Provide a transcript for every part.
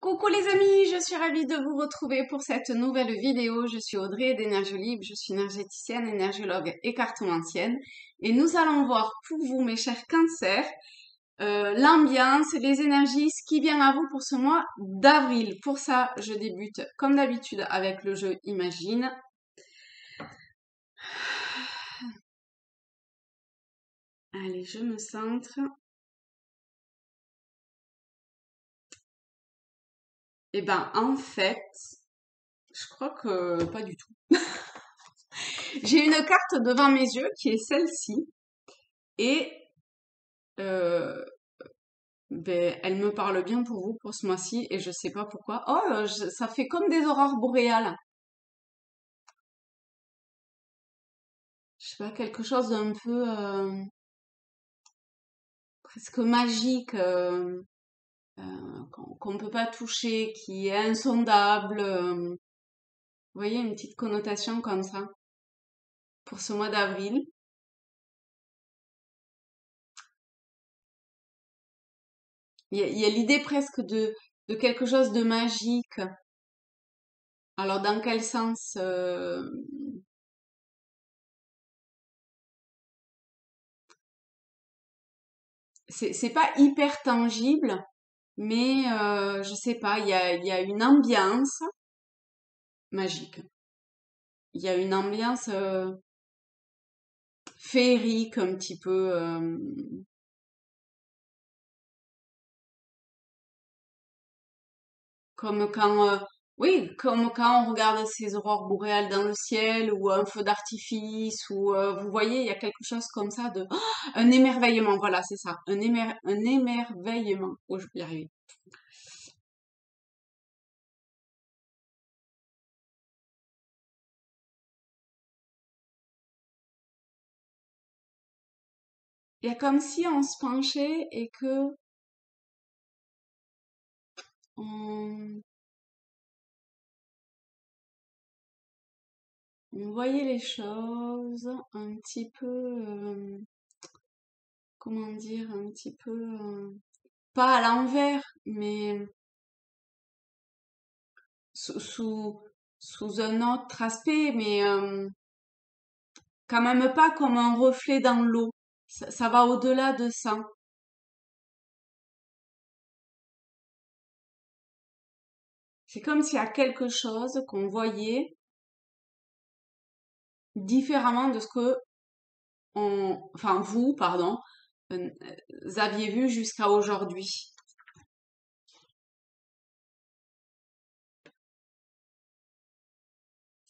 Coucou les amis, je suis ravie de vous retrouver pour cette nouvelle vidéo. Je suis Audrey d'Énergie Libre, je suis énergéticienne, énergéologue et cartomancienne. Et nous allons voir pour vous, mes chers cancers, l'ambiance, les énergies, ce qui vient à vous pour ce mois d'avril. Pour ça, je débute comme d'habitude avec le jeu Imagine. Allez, je me centre. Eh ben, en fait, je crois que pas du tout. J'ai une carte devant mes yeux qui est celle-ci. Et ben, elle me parle bien pour vous pour ce mois-ci et je sais pas pourquoi. Oh, ça fait comme des aurores boréales. Je sais pas, quelque chose d'un peu presque magique qu'on peut pas toucher, qui est insondable. Vous voyez, une petite connotation comme ça pour ce mois d'avril. Il y a l'idée presque de quelque chose de magique. Alors, dans quel sens c'est pas hyper tangible, mais je sais pas, il y a une ambiance magique. Il y a une ambiance féerique un petit peu, comme quand, oui, comme quand on regarde ces aurores boréales dans le ciel ou un feu d'artifice ou vous voyez, il y a quelque chose comme ça de un émerveillement. Voilà, c'est ça, un émerveillement. Oh, je vais y arriver. Il y a comme si on se penchait et que on, on voyait les choses un petit peu, comment dire, un petit peu, pas à l'envers, mais sous, sous, sous un autre aspect, mais quand même pas comme un reflet dans l'eau. Ça va au-delà de ça. C'est comme s'il y a quelque chose qu'on voyait différemment de ce que enfin vous, pardon, aviez vu jusqu'à aujourd'hui.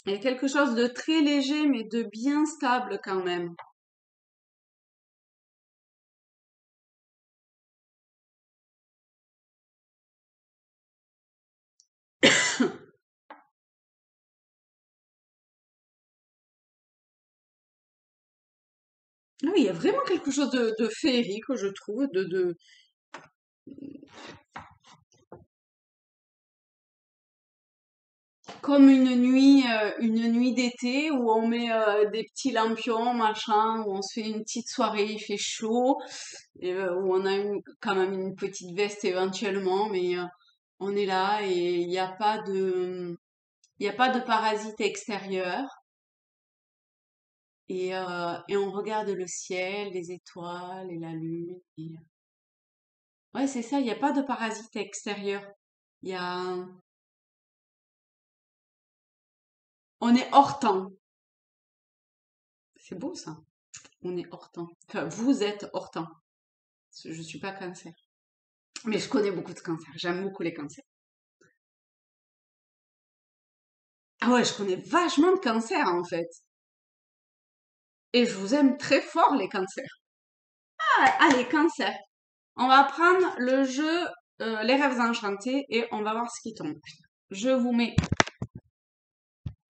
Il y a quelque chose de très léger, mais de bien stable quand même. Ah oui, il y a vraiment quelque chose de féerique, je trouve, comme une nuit d'été où on met des petits lampions, machin, où on se fait une petite soirée, il fait chaud, et, où on a quand même une petite veste éventuellement, mais on est là et il y a pas de parasite extérieur. Et on regarde le ciel, les étoiles et la lune. Ouais, c'est ça, il n'y a pas de parasite extérieur. Il y a, on est hors temps. C'est beau ça. On est hors temps. Enfin, vous êtes hors temps. Je suis pas cancer. Mais je connais beaucoup de cancers. J'aime beaucoup les cancers. Ah ouais, je connais vachement de cancers en fait. Et je vous aime très fort les cancers. Ah, allez, cancer. On va prendre le jeu Les rêves enchantés et on va voir ce qui tombe. Je vous mets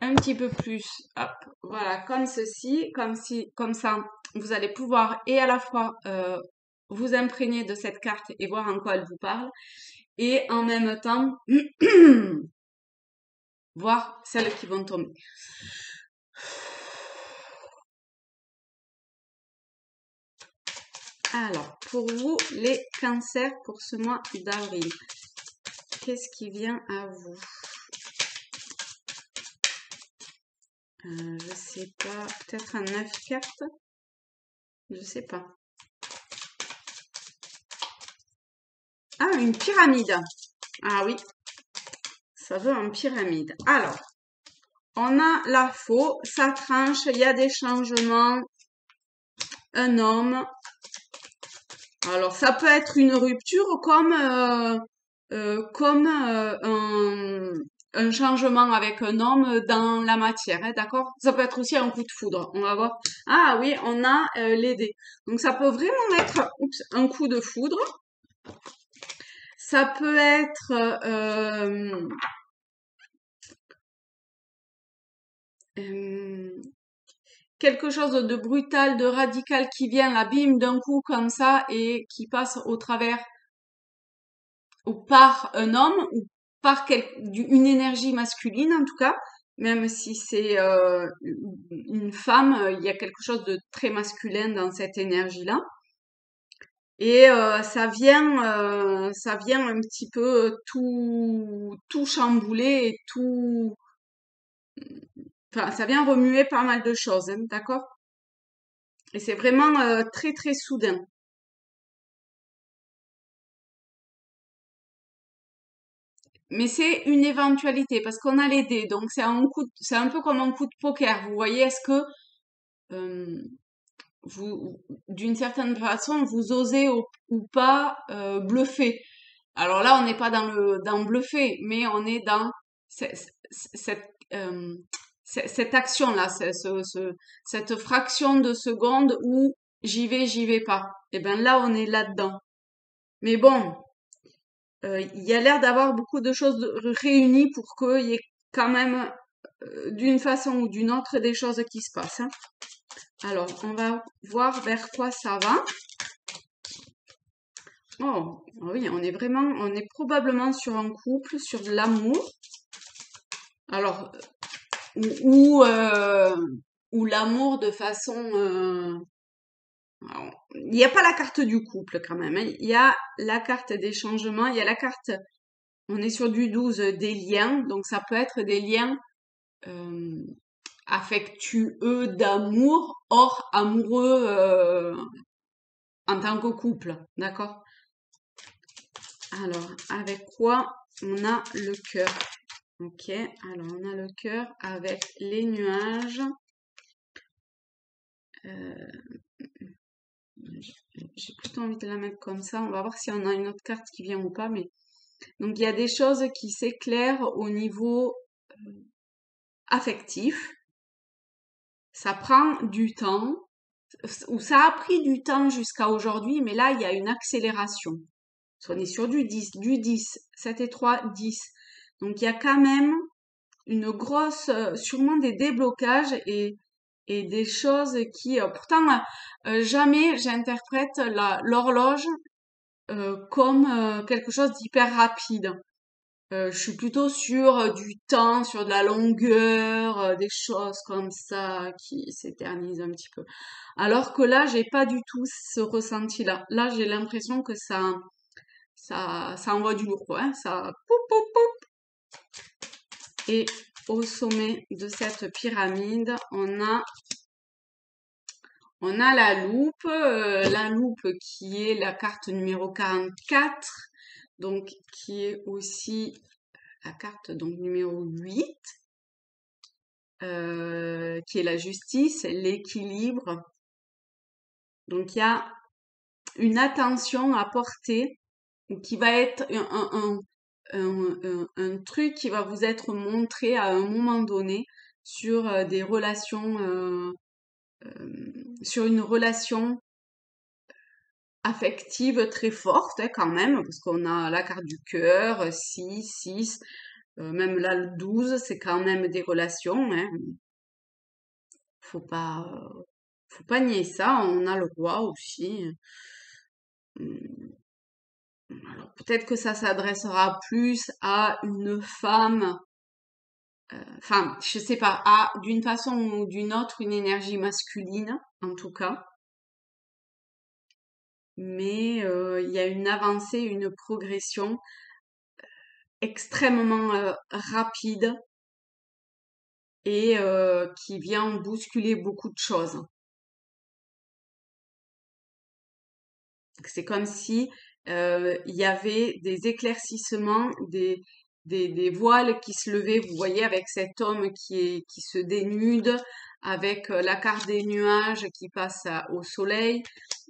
un petit peu plus, hop, voilà, comme ceci, comme ça, vous allez pouvoir et à la fois vous imprégner de cette carte et voir en quoi elle vous parle, et en même temps voir celles qui vont tomber. Alors, pour vous, les cancers pour ce mois d'avril. qu'est-ce qui vient à vous? Je sais pas, peut-être un 9 cartes? Je sais pas. Ah, une pyramide. Ah oui, ça veut un pyramide. Alors, on a la faux, ça tranche, il y a des changements, un homme. Alors, ça peut être une rupture comme un changement avec un homme dans la matière, hein, d'accord? Ça peut être aussi un coup de foudre. On va voir. Ah oui, on a les dés. Donc, ça peut vraiment être un coup de foudre. Ça peut être euh, quelque chose de brutal, de radical qui vient là, bim, d'un coup comme ça et qui passe au travers ou par un homme ou par une énergie masculine en tout cas, même si c'est une femme, il y a quelque chose de très masculin dans cette énergie-là. Et ça vient un petit peu tout chambouler et tout, enfin, ça vient remuer pas mal de choses, hein, d'accord? Et c'est vraiment très très soudain. Mais c'est une éventualité parce qu'on a les dés, donc c'est un peu comme un coup de poker. Vous voyez, est-ce que euh, vous, d'une certaine façon, vous osez ou pas bluffer? Alors là, on n'est pas dans bluffer, mais on est dans cette euh, cette action-là, cette fraction de seconde où j'y vais pas. Et ben là, on est là-dedans. Mais bon, il y a l'air d'avoir beaucoup de choses réunies pour qu'il y ait quand même, d'une façon ou d'une autre, des choses qui se passent, hein. Alors, on va voir vers quoi ça va. Oh, oui, on est probablement sur un couple, sur de l'amour. Alors, ou, euh, ou l'amour de façon... alors, il n'y a pas la carte du couple quand même, hein. Il y a la carte des changements, il y a la carte, on est sur du 12 des liens, donc ça peut être des liens euh, affectueux d'amour, hors amoureux en tant que couple, d'accord? Alors, avec quoi on a le cœur? Ok, alors on a le cœur avec les nuages. Euh, j'ai plutôt envie de la mettre comme ça. On va voir si on a une autre carte qui vient ou pas. Mais donc il y a des choses qui s'éclairent au niveau affectif. Ça prend du temps, ou ça a pris du temps jusqu'à aujourd'hui, mais là il y a une accélération. On est sur du 10, 7 et 3, 10. Donc il y a quand même une grosse, sûrement des déblocages et des choses qui, pourtant, jamais j'interprète l'horloge comme quelque chose d'hyper rapide. Je suis plutôt sur du temps, sur de la longueur, des choses comme ça qui s'éternisent un petit peu. Alors que là, j'ai pas du tout ce ressenti-là. Là, j'ai l'impression que ça envoie du lourd, quoi, hein. Ça, poup, poup, poup. Et au sommet de cette pyramide, on a la loupe qui est la carte numéro 44, donc qui est aussi la carte donc numéro 8, qui est la justice, l'équilibre. Donc il y a une attention à porter qui va être un truc qui va vous être montré à un moment donné sur des relations, sur une relation affective très forte, hein, quand même, parce qu'on a la carte du cœur, 6, même là le 12, c'est quand même des relations, hein. Faut pas, faut pas nier ça. On a le roi aussi. Hum, Alors peut-être que ça s'adressera plus à une femme, enfin, je sais pas, à d'une façon ou d'une autre une énergie masculine, en tout cas. Mais il y a une avancée, une progression extrêmement rapide et qui vient bousculer beaucoup de choses. C'est comme si il y avait des éclaircissements, des voiles qui se levaient. Vous voyez, avec cet homme qui se dénude, avec la carte des nuages qui passe au soleil.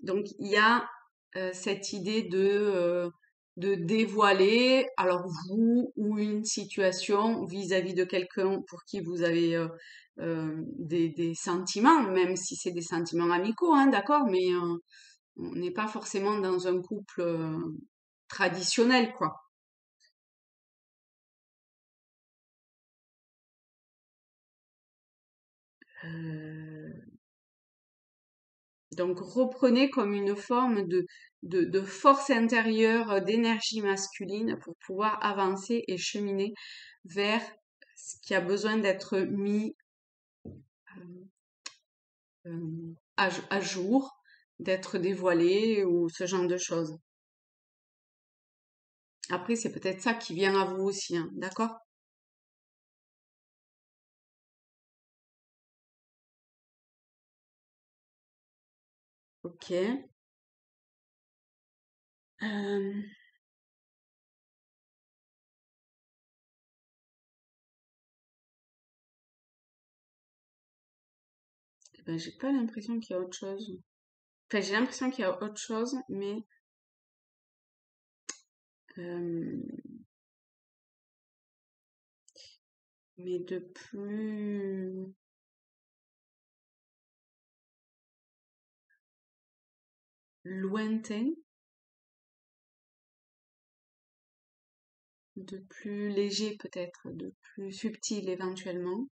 Donc il y a cette idée de dévoiler, alors vous ou une situation vis-à-vis de quelqu'un pour qui vous avez des sentiments, même si c'est des sentiments amicaux, hein, d'accord, mais on n'est pas forcément dans un couple traditionnel, quoi. Euh, donc reprenez comme une forme de force intérieure, d'énergie masculine pour pouvoir avancer et cheminer vers ce qui a besoin d'être mis à jour, d'être dévoilé ou ce genre de choses. Après, c'est peut-être ça qui vient à vous aussi, hein, d'accord? Ok. Euh, eh ben, j'ai pas l'impression qu'il y a autre chose. Enfin, j'ai l'impression qu'il y a autre chose, euh, mais de plus lointain, de plus léger peut-être, de plus subtil éventuellement.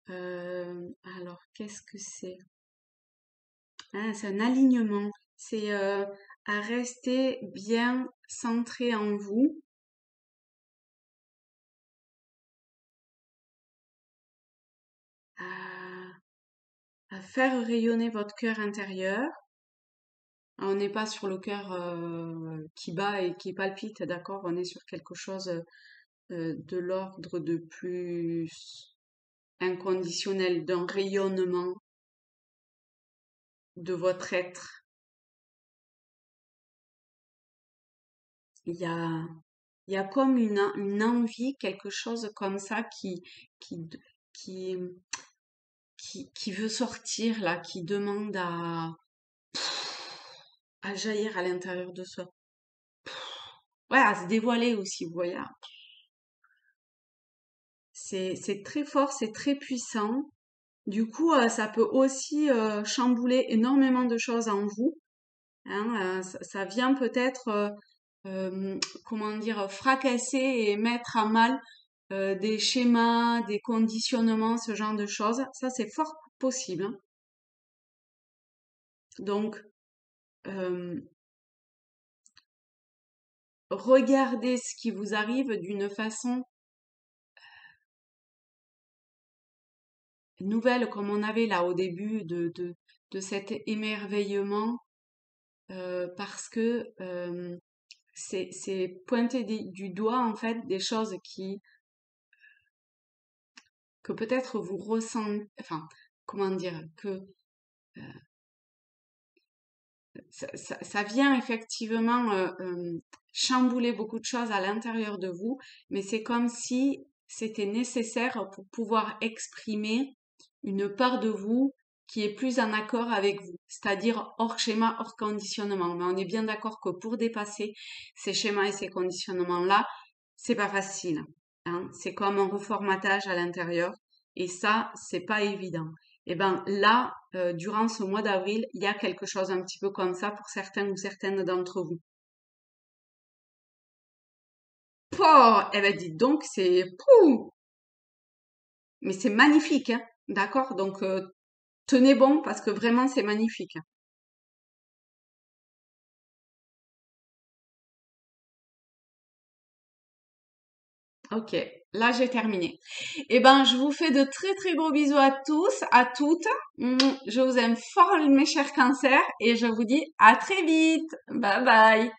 Alors, qu'est-ce que c'est? Ah, c'est un alignement. C'est à rester bien centré en vous, à, à faire rayonner votre cœur intérieur. On n'est pas sur le cœur qui bat et qui palpite, d'accord? On est sur quelque chose de l'ordre de plus inconditionnel, d'un rayonnement de votre être. Il y a, il y a comme une envie, quelque chose comme ça qui, qui, qui veut sortir là, qui demande à jaillir à l'intérieur de soi. Ouais, à se dévoiler aussi, vous voyez. C'est très fort, c'est très puissant. Du coup, ça peut aussi chambouler énormément de choses en vous. Hein, ça vient peut-être, comment dire, fracasser et mettre à mal des schémas, des conditionnements, ce genre de choses. Ça, c'est fort possible, hein. Donc, euh, regardez ce qui vous arrive d'une façon nouvelle, comme on avait là au début de cet émerveillement, parce que c'est pointer du doigt en fait des choses que peut-être vous ressentez, enfin, comment dire, que ça vient effectivement chambouler beaucoup de choses à l'intérieur de vous, mais c'est comme si c'était nécessaire pour pouvoir exprimer une part de vous qui est plus en accord avec vous, c'est-à-dire hors schéma, hors conditionnement. Mais on est bien d'accord que pour dépasser ces schémas et ces conditionnements-là, c'est pas facile, hein. C'est comme un reformatage à l'intérieur, et ça, c'est pas évident. Et ben là, durant ce mois d'avril, il y a quelque chose un petit peu comme ça pour certains ou certaines d'entre vous. Pouah! Eh ben dites donc, c'est pouh! Mais c'est magnifique, hein, d'accord? Donc tenez bon parce que vraiment c'est magnifique. Ok, là j'ai terminé. Eh ben je vous fais de très très gros bisous à tous, à toutes. Je vous aime fort mes chers cancers et je vous dis à très vite. Bye bye.